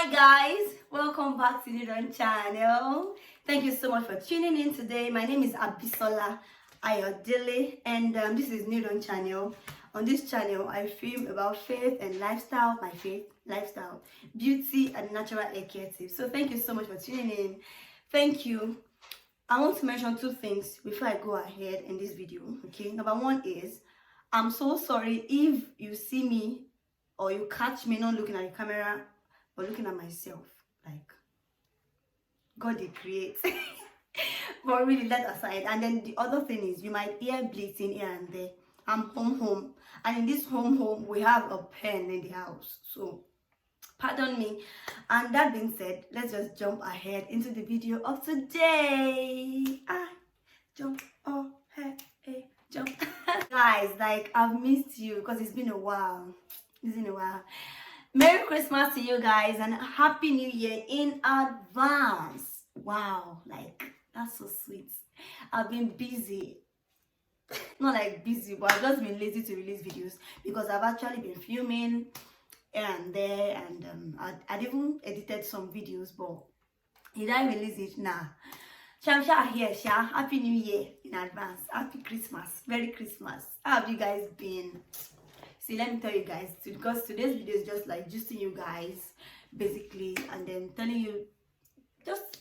Hi guys, welcome back to the channel. Thank you so much for tuning in today. My name is Abisola Ayodele and this is Newton channel. On this channel I film about faith and lifestyle, my faith, lifestyle, beauty and natural hair care tips. So thank you so much for tuning in. Thank you. I want to mention two things before I go ahead in this video. Okay, number one is I'm so sorry if you see me or you catch me not looking at the camera but looking at myself. Like, God did create. But really, that aside. And then the other thing is you might hear bleating here and there. I'm home. And in this home, we have a pen in the house. So, pardon me. And that being said, let's just jump ahead into the video of today. Jump. Oh, hey, jump. Guys, like, I've missed you because it's been a while. Merry Christmas to you guys and Happy New Year in advance. Wow, like, that's so sweet. I've been busy. Not like busy, but I've just been lazy to release videos because I've actually been filming here and there, and I'd even edited some videos, but did I release it? Nah. Shamsha here, Sha. Happy New Year in advance. Happy Christmas. Merry Christmas. How have you guys been? See, let me tell you guys, because today's video is just like justing you guys, basically, and then telling you just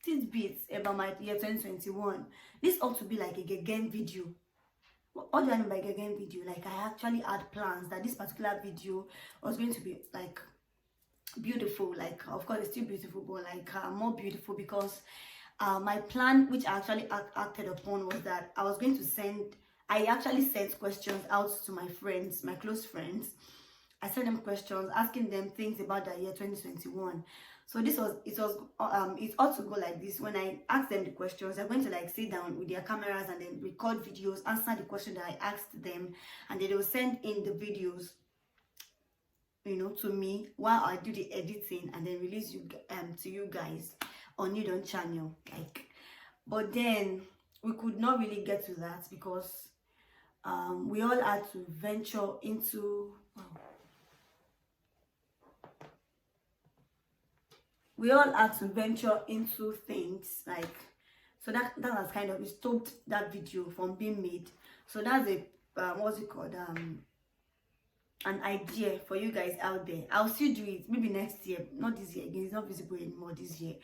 tidbits about my year 2021. This ought to be like a Gegen video. What do I mean by Gegen video? Like, I actually had plans that this particular video was going to be like beautiful. Like, of course, it's still beautiful, but like more beautiful because my plan, which I actually acted upon, was that I actually sent questions out to my friends, my close friends. I sent them questions, asking them things about the year 2021. So it ought to go like this. When I ask them the questions, they're going to like sit down with their cameras and then record videos, answer the question that I asked them, and then they will send in the videos, you know, to me while I do the editing and then release you to you guys on Newton channel. Like, but then we could not really get to that because we all had to venture into things, like, so that has kind of stopped that video from being made. So that's a what's it called, an idea for you guys out there. I'll still do it maybe next year, not this year again. It's not visible anymore this year,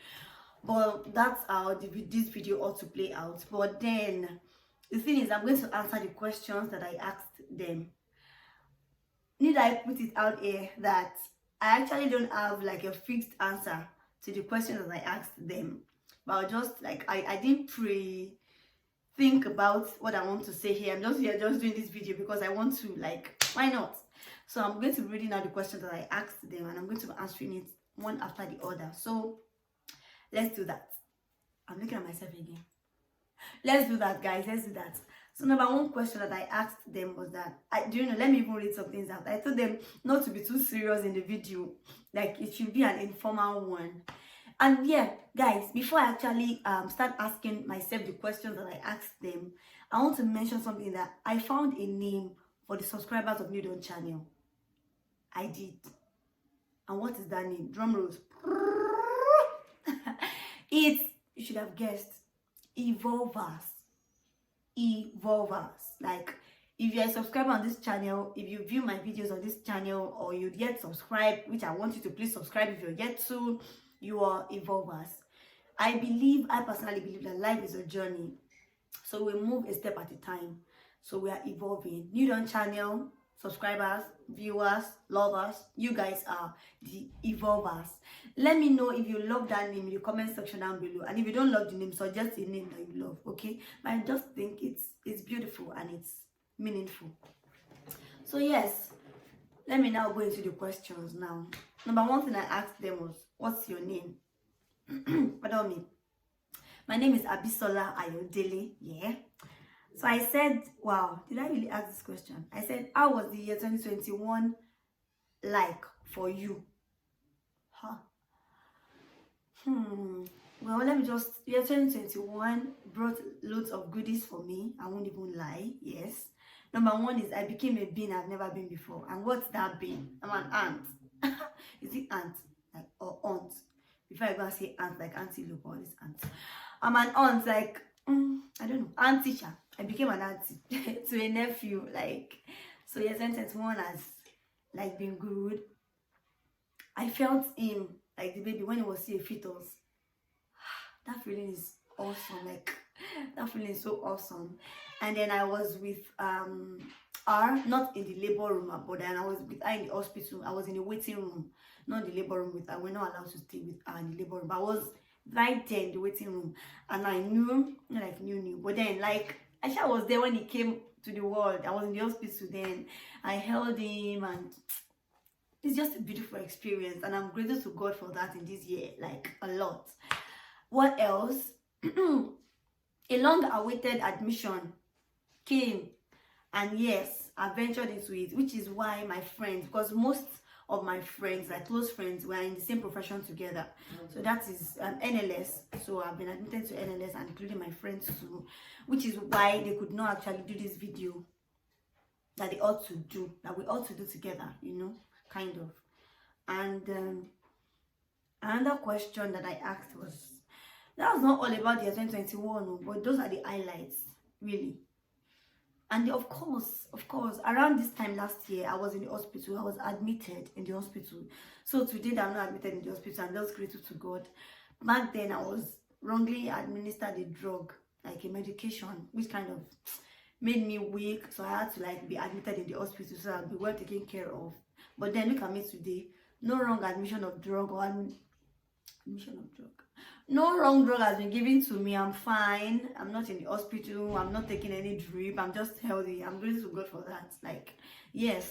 but that's how this video ought to play out. But then the thing is, I'm going to answer the questions that I asked them. Need I put it out here that I actually don't have like a fixed answer to the questions that I asked them, but I'll just like I didn't think about what I want to say here. I'm just here just doing this video because I want to, like, why not? So I'm going to be reading out the questions that I asked them and I'm going to be answering it one after the other. So let's do that. I'm looking at myself again. Let's do that, guys. Let's do that. So number one question that I asked them was that, let me even read some things out. I told them not to be too serious in the video. Like, it should be an informal one. And yeah, guys, before I actually start asking myself the questions that I asked them, I want to mention something, that I found a name for the subscribers of Newton channel. I did. And what is that name? Drum rolls. You should have guessed, Evolvers. Like, if you're a subscriber on this channel, if you view my videos on this channel, or you yet subscribe, which I want you to please subscribe if you're yet to, you are Evolvers. I personally believe that life is a journey, so we move a step at a time. So we are evolving. Newton channel subscribers, viewers, lovers, you guys are the Evolvers. Let me know if you love that name in the comment section down below, and if you don't love the name, suggest a name that you love, okay? But I just think it's beautiful and it's meaningful. So yes, let me now go into the questions now. Number one thing I asked them was, what's your name? Pardon me. My name is Abisola Ayodele. Yeah. So I said, wow, did I really ask this question? I said, how was the year 2021 like for you? Well, let me just, year 2021 brought loads of goodies for me. I won't even lie. Yes. Number one is I became a being I've never been before. And what's that being? I'm an ant. Is it ant? Like, oh, before I go and say aunt, like Auntie Luke, all this aunt. I'm an aunt, like, I don't know, aunt teacher. I became an auntie to a nephew, like, so year 2021 has, like, been good. I felt him, like, the baby, when he was still a fetus. That feeling is awesome, like, that feeling is so awesome. And then I was with, her, not in the labor room, but then I was with her in the hospital. I was in the waiting room, not the labor room with her. We're not allowed to stay with her in the labor room, but I was right there in the waiting room, and I knew, not like knew, but then, like, Aisha was there when he came to the world. I was in the hospital then. I held him, and it's just a beautiful experience, and I'm grateful to God for that in this year, like, a lot. What else? A long-awaited admission came, and yes, I ventured into it, which is why my friends, because most of my friends, like close friends, were in the same profession together. So that is NLS. So I've been admitted to NLS, and including my friends too, which is why they could not actually do this video that they ought to do, that we ought to do together, you know, kind of. And another question that I asked was, that was not all about the year 2021, but those are the highlights, really. And of course, around this time last year, I was in the hospital. I was admitted in the hospital. So today that I'm not admitted in the hospital, I'm just grateful to God. Back then, I was wrongly administered a drug, like a medication, which kind of made me weak. So I had to, like, be admitted in the hospital so I'd be well taken care of. But then look at me today. No wrong admission of drug or admission of drug. No wrong drug has been given to me. I'm fine. I'm not in the hospital. I'm not taking any drip. I'm just healthy. I'm grateful to God for that. Like, yes,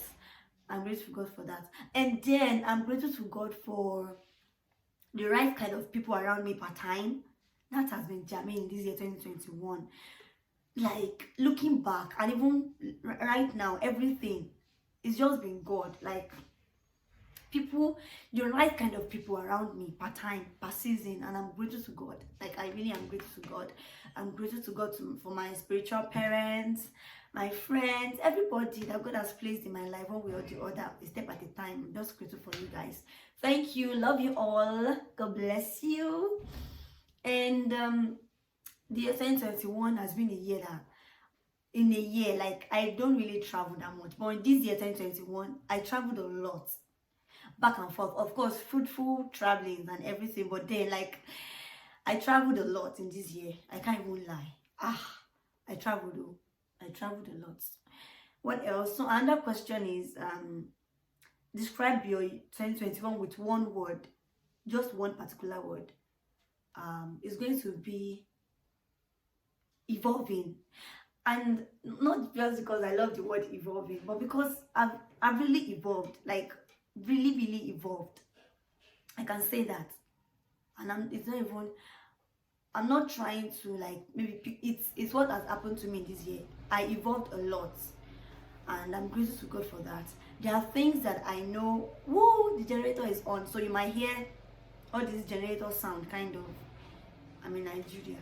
I'm grateful to God for that. And then I'm grateful to God for the right kind of people around me part time. That has been jamming this year 2021. Like, looking back, and even right now, everything is just been God. Like, people, the right kind of people around me per time, per season, and I'm grateful to God. Like, I really am grateful to God. I'm grateful to God for my spiritual parents, my friends, everybody that God has placed in my life, one way or the other, a step at a time. I'm just grateful for you guys. Thank you. Love you all. God bless you. And the year 2021 has been a year that, in a year, like, I don't really travel that much, but in this year 2021, I traveled a lot, back and forth, of course, fruitful traveling and everything, but then, like, I traveled a lot in this year. I can't even lie. I traveled a lot. What else? So another question is, describe your 2021 with one word, just one particular word. It's going to be evolving. And not just because I love the word evolving, but because I've really evolved, like, really evolved. I can say that. And it's not even, I'm not trying to, like, maybe it's what has happened to me this year. I evolved a lot, and I'm grateful to God for that. There are things that I know. Whoa, the generator is on, so you might hear all this generator sound, kind of. I'm in Nigeria.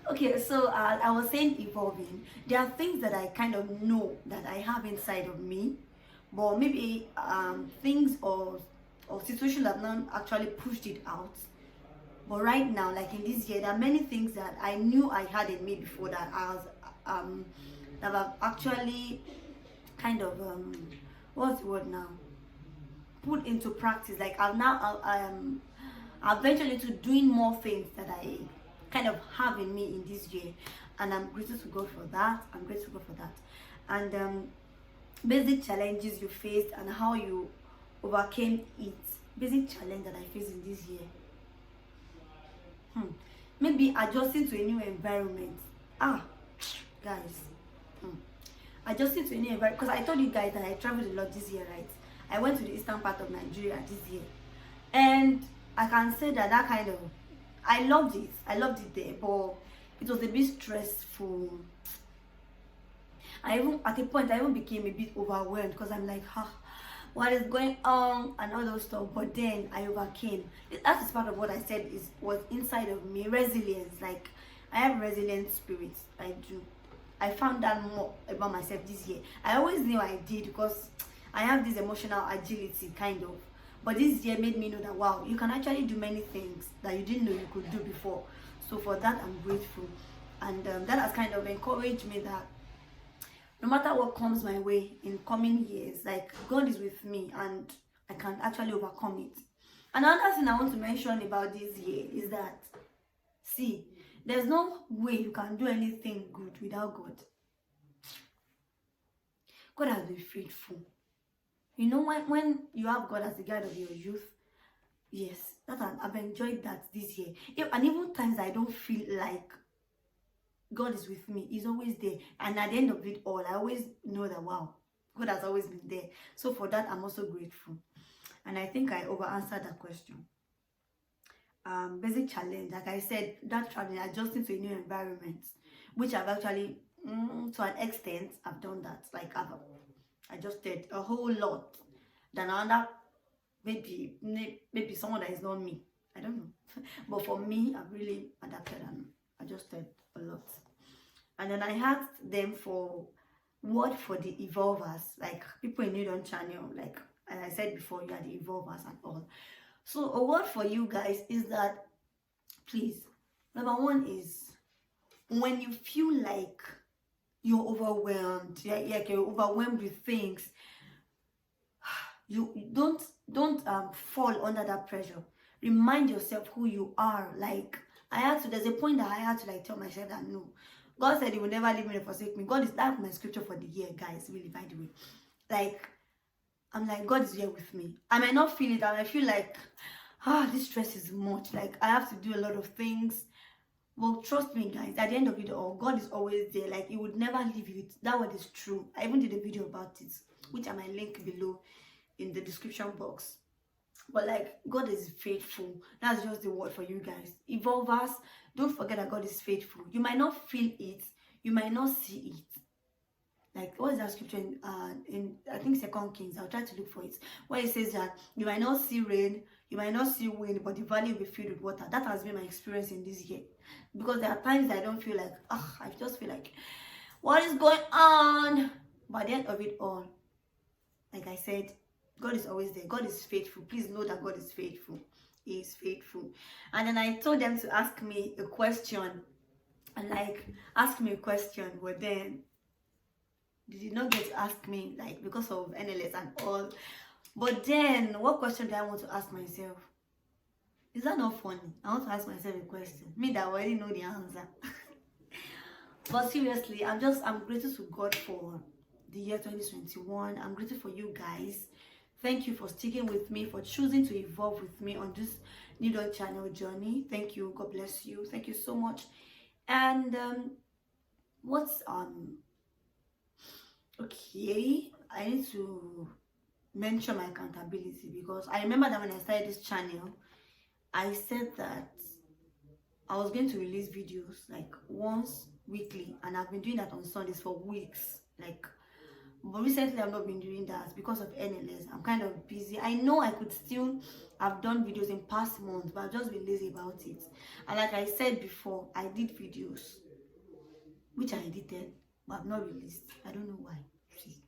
Okay, so I was saying evolving. There are things that I kind of know that I have inside of me, but maybe things or situations have not actually pushed it out. But right now, like in this year, there are many things that I knew I had in me before that I was that I've actually kind of what's the word now, put into practice. Like I've ventured into doing more things that I kind of have in me in this year, and I'm grateful to God for that. And basic challenges you faced and how you overcame it. Basic challenge that I faced in this year. Maybe adjusting to a new environment. Guys. Adjusting to a new environment, because I told you guys that I traveled a lot this year, right? I went to the eastern part of Nigeria this year, and I can say that kind of, I loved it there, but it was a bit stressful. At a point I even became a bit overwhelmed, because I'm like, what is going on and all those stuff. But then I overcame. That is part of what I said was inside of me. Resilience. Like, I have resilient spirits. I do. I found that more about myself this year. I always knew I did, because I have this emotional agility kind of, But this year made me know that wow, you can actually do many things that you didn't know you could do before. So for that, I'm grateful. And that has kind of encouraged me that no matter what comes my way in coming years, like God is with me and I can actually overcome it. Another thing I want to mention about this year is that, see, there's no way you can do anything good without God. God has been faithful. You know, when you have God as the guide of your youth, yes, I've enjoyed that this year. And even times I don't feel like God is with me, He's always there. And at the end of it all, I always know that wow, God has always been there. So for that, I'm also grateful. And I think I over answered that question. Basic challenge, like I said, that traveling, adjusting to a new environment, which I've actually to an extent I've done that. Like I've adjusted a whole lot than another, maybe someone that is not me, I don't know. But for me, I've really adapted and adjusted a lot. And then I asked them for word for the evolvers, like people in New Dawn channel, like as I said before, you are the evolvers and all. So a word for you guys is that, please, number one is when you feel like you're overwhelmed, like you're overwhelmed with things, you don't fall under that pressure. Remind yourself who you are. Like there's a point that I had to like tell myself that no, God said He will never leave me or forsake me. God is, that's my scripture for the year, guys, really, by the way. Like I'm like, God is here with me. I might not feel it, and I feel like this stress is much, like I have to do a lot of things. Well, trust me, guys, at the end of it all, God is always there. Like He would never leave you. That word is true. I even did a video about it, which I might link below in the description box. But like, God is faithful. That's just the word for you guys. Evolvers, don't forget that God is faithful. You might not feel it, you might not see it. Like, what is that scripture in I think 2 Kings? I'll try to look for it, where it says that you might not see rain, you might not see wind, but the valley will be filled with water. That has been my experience in this year. Because there are times I don't feel like, I just feel like, what is going on? But at the end of it all, like I said, God is always there. God is faithful. Please know that God is faithful. He is faithful. And then I told them to ask me a question. And like, ask me a question, but then they did not get to ask me, like, because of NLS and all. But then, what question do I want to ask myself? Is that not funny? I want to ask myself a question. Me that already know the answer. But seriously, I'm grateful to God for the year 2021. I'm grateful for you guys. Thank you for sticking with me, for choosing to evolve with me on this New Dawn channel journey. Thank you. God bless you. Thank you so much. And okay, I need to mention my accountability, because I remember that when I started this channel, I said that I was going to release videos like once weekly, and I've been doing that on Sundays for weeks. Like, but recently I've not been doing that because of NLS. I'm kind of busy. I know I could still have done videos in past months, but I've just been lazy about it. And like I said before, I did videos which I edited but I've not released. I don't know why. See.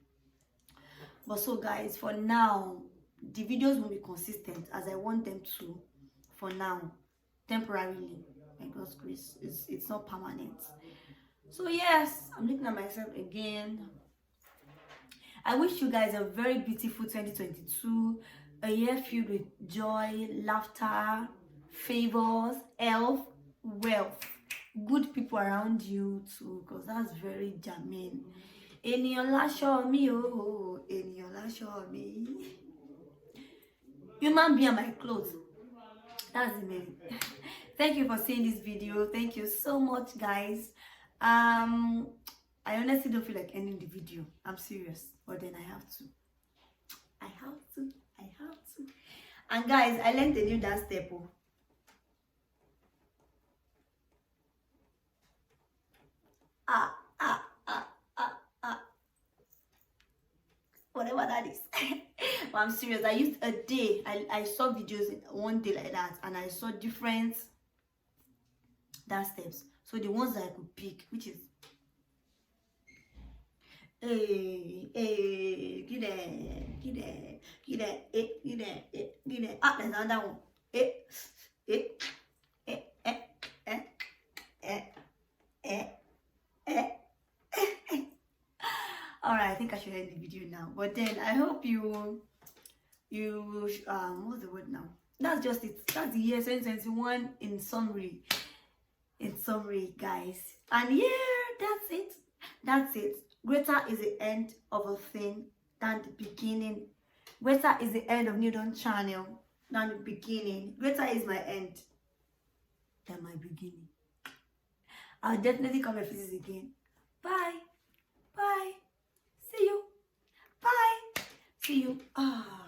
But so guys, for now, the videos won't be consistent as I want them to. For now, temporarily, by God's grace, it's not permanent. So yes, I'm looking at myself again. I wish you guys a very beautiful 2022, a year filled with joy, laughter, favors, health, wealth, good people around you too, because that's very germane. Ènìyàn láṣọ mi o, ènìyàn láṣọ mi. Human being my clothes. That's the name. Thank you for seeing this video. Thank you so much, guys. I honestly don't feel like ending the video. I'm serious, but then I have to. And guys, I learned a new dance step. Whatever that is. But I'm serious. I used a day. I saw videos in one day like that, and I saw different dance steps. So the ones that I could pick, which is Get it, get it, get it, get it, get it. Ah, there's another one. Eh, eh, eh, eh, eh, eh, eh, eh. All right, I think I should end the video now. But then I hope what's the word now? That's just it. That's the year 2021 in summary. In summary, guys. And yeah, that's it. That's it. Greater is the end of a thing than the beginning. Greater is the end of Newton channel than the beginning. Greater is my end than my beginning. I'll definitely come and visit again. Bye. Bye. See you. Bye. See you. Ah.